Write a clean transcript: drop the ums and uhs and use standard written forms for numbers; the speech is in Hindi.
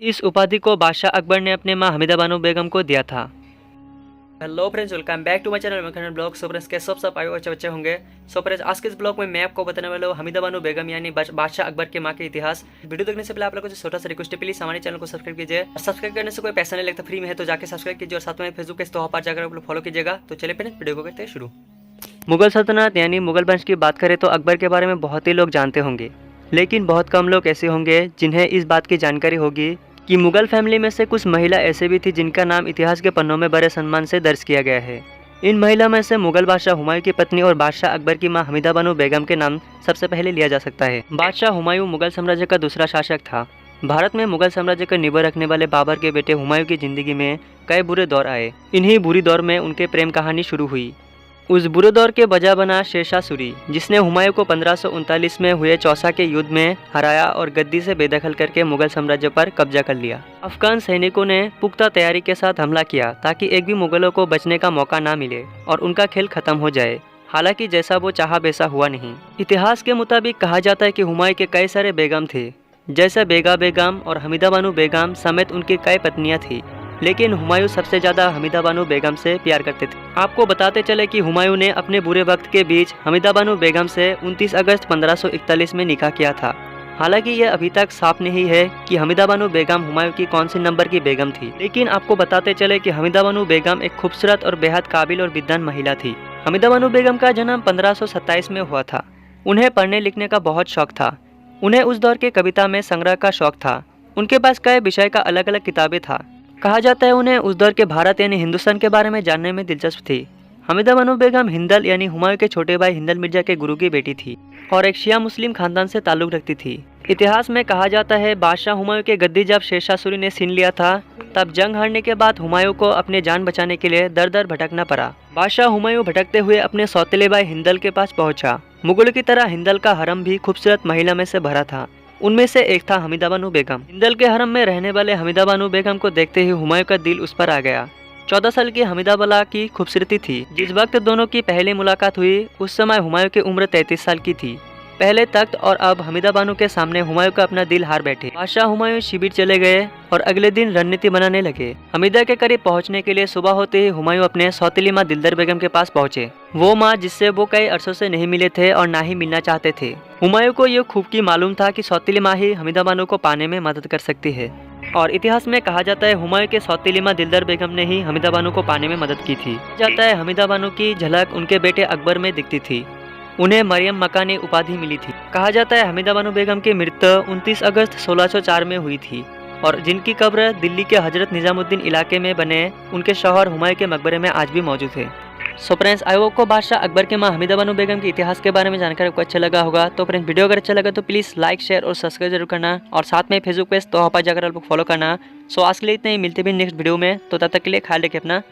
इस उपाधि को बादशाह अकबर ने अपने माँ हमीदा बानो बेगम को दिया था। Hello friends, welcome back to my channel blog. So friends के सब आयु अच्छे बच्चे होंगे। सो फ्रेंड्स आज के इस ब्लॉग में मैं आपको बताने वाला हूँ हमीदा बानो बेगम यानी बादशाह अकबर के माँ के इतिहास। वीडियो देखने से पहले आप लोगों को छोटा सा रिक्वेस्ट है, प्लीज हमारे चैनल को सब्सक्राइब कीजिए। सब्सक्राइब करने से कोई पैसा नहीं लगता, फ्री में है, तो जाकर सब्सक्राइब कीजिए और साथ में फेसबुक के इस पर जाकर आप लोग फॉलो कीजिएगा। तो चलिए फ्रेंड्स वीडियो को करते हैं शुरू। मुगल सल्तनत यानी मुगल वंश की बात करें तो अकबर के बारे में बहुत ही लोग जानते होंगे, लेकिन बहुत कम लोग ऐसे होंगे जिन्हें इस बात की जानकारी होगी कि मुगल फैमिली में से कुछ महिला ऐसे भी थी जिनका नाम इतिहास के पन्नों में बड़े सम्मान से दर्ज किया गया है। इन महिला में से मुगल बादशाह हुमायूं की पत्नी और बादशाह अकबर की मां हमीदा बानो बेगम के नाम सबसे पहले लिया जा सकता है। बादशाह हुमायूं मुगल साम्राज्य का दूसरा शासक था। भारत में मुगल साम्राज्य का निभा रखने वाले बाबर के बेटे हुमायूं की जिंदगी में कई बुरे दौर आए। इन्हीं बुरी दौर में उनके प्रेम कहानी शुरू हुई। उस बुरे दौर के बजा बना शेरशाह सूरी, जिसने हुमायूं को 1539 में हुए चौसा के युद्ध में हराया और गद्दी से बेदखल करके मुगल साम्राज्य पर कब्जा कर लिया। अफगान सैनिकों ने पुख्ता तैयारी के साथ हमला किया ताकि एक भी मुगलों को बचने का मौका ना मिले और उनका खेल खत्म हो जाए। हालांकि जैसा वो चाहा वैसा हुआ नहीं। इतिहास के मुताबिक कहा जाता है कि हुमायूं के कई सारे बेगम थे, जैसे बेगा बेगम और हमीदा बानो बेगम समेत उनकी कई पत्नियां थी, लेकिन हुमायूं सबसे ज्यादा हमीदा बानो बेगम से प्यार करते थे। आपको बताते चले कि हुमायूं ने अपने बुरे वक्त के बीच हमीदा बानो बेगम से 29 अगस्त 1541 में निकाह किया था। हालांकि यह अभी तक साफ नहीं है कि हमीदा बानो बेगम हुमायूं की कौन सी नंबर की बेगम थी, लेकिन आपको बताते चले कि हमीदा बानो बेगम एक खूबसूरत और बेहद काबिल और विद्वान महिला थी। हमीदा बानो बेगम का जन्म 1527 में हुआ था। उन्हें पढ़ने लिखने का बहुत शौक था। उन्हें उस दौर के कविता में संग्रह का शौक था। उनके पास कई विषय का अलग अलग किताबें था। कहा जाता है उन्हें उस दौर के भारत यानी हिंदुस्तान के बारे में जानने में दिलचस्प थी। हमीदा बानो बेगम हिंदल यानी हुमायूं के छोटे भाई हिंदल मिर्जा के गुरु की बेटी थी और एक शिया मुस्लिम खानदान से ताल्लुक रखती थी। इतिहास में कहा जाता है बादशाह हुमायूं के गद्दी जब शेरशाह सूरी ने छीन लिया था, तब जंग हारने के बाद हुमायूं को अपने जान बचाने के लिए दर दर भटकना पड़ा। बादशाह हुमायूं भटकते हुए अपने सौतेले भाई हिंदल के पास पहुंचा। मुगलों की तरह हिंदल का हरम भी खूबसूरत महिला में से भरा था। उनमें से एक था हमीदा बानो बेगम। हिंदल के हरम में रहने वाले हमीदा बानो बेगम को देखते ही हुमायूं का दिल उस पर आ गया। 14 साल की हमीदा बाला की खूबसूरती थी। जिस वक्त दोनों की पहली मुलाकात हुई उस समय हुमायूं की उम्र 33 साल की थी। पहले तख्त और अब हमीदा बानो के सामने हुमायूं का अपना दिल हार बैठे। बादशाह हुमायूं शिविर चले गए और अगले दिन रणनीति बनाने लगे। हमीदा के करीब पहुंचने के लिए सुबह होते ही हुमायूं अपने सौतेली माँ दिलदार बेगम के पास पहुंचे। वो माँ जिससे वो कई अरसों से नहीं मिले थे और ना ही मिलना चाहते थे। हुमायूं को ये खूबकी मालूम था कि सौतेली माँ ही हमीदा बानो को पाने में मदद कर सकती है और इतिहास में कहा जाता है हुमायूं के सौतेली माँ दिलदार बेगम ने ही हमीदा बानो को पाने में मदद की थी। जाता है हमीदा बानो की झलक उनके बेटे अकबर में दिखती थी। उन्हें मरियम मकानी उपाधि मिली थी। कहा जाता है हमीदा बानो बेगम की मृत्यु 29 अगस्त 1604 में हुई थी और जिनकी कब्र दिल्ली के हजरत निजामुद्दीन इलाके में बने उनके शौहर हुमायूं के मकबरे में आज भी मौजूद है। सो फ्रेंड्स आई होप को बादशाह अकबर के माँ हमीदा बानो बेगम के इतिहास के बारे में जानकर आपको अच्छा लगा होगा। तो फ्रेंड्स वीडियो अगर अच्छा लगा तो प्लीज़ लाइक शेयर और सब्सक्राइब जरूर करना और साथ में फेसबुक पेज तो जाकर आप लोग फॉलो करना। सो आज के लिए इतना ही, मिलते भी नेक्स्ट वीडियो में। तो तब तक के लिए ख्याल रखिए अपना।